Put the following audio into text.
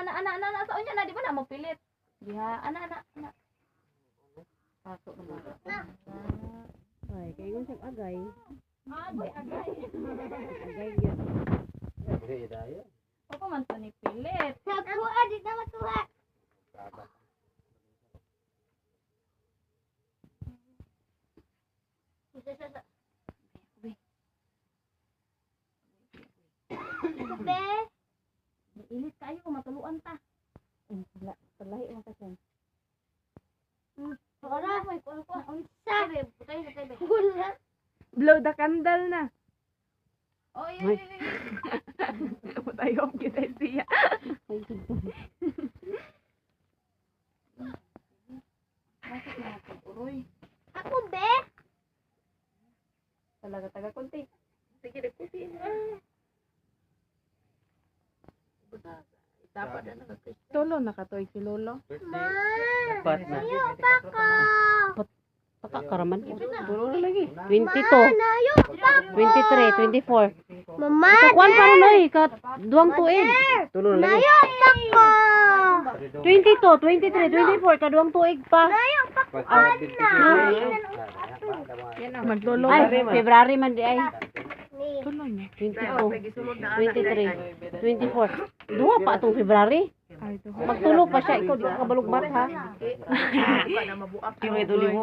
ana sa unya na di ba na mo pilit. Diha ana. Pasok na. Ay, kaya yung siyang agay. Agay. Agay yun. Agay dayo. Ako man to ni pilit. Nakuha, di na matuha. Be, Ilit kayo matuluan ta. Palahi mo ka siya. ora, May kuha. unsa? Putay. Wala. Blow the candle na. Oh, Ay. iya. Tayo kita siya. Masuk na ako, uroy. Ako, be. Talaga taga konti. Sige, kunti. Dapat na nakakita. Tulo nakatoy si Lolo. Pat na. Nayo pa ko. Pata karaman. Tulo na lagi. 22, Nayo pa ko. 23, 24. Mama, Kuan pa ron oy, kat duwang tuig. Tulo na lagi. nayo pa ko. 22, 23, 24 kaduwang tuig pa. Magtulo ay February man di ay. Tulo na. 22, 23, 24. Duwa pa atong February. Magtulo pa siya ikaw di ka kabalugbat ha. Di ba na mabuak?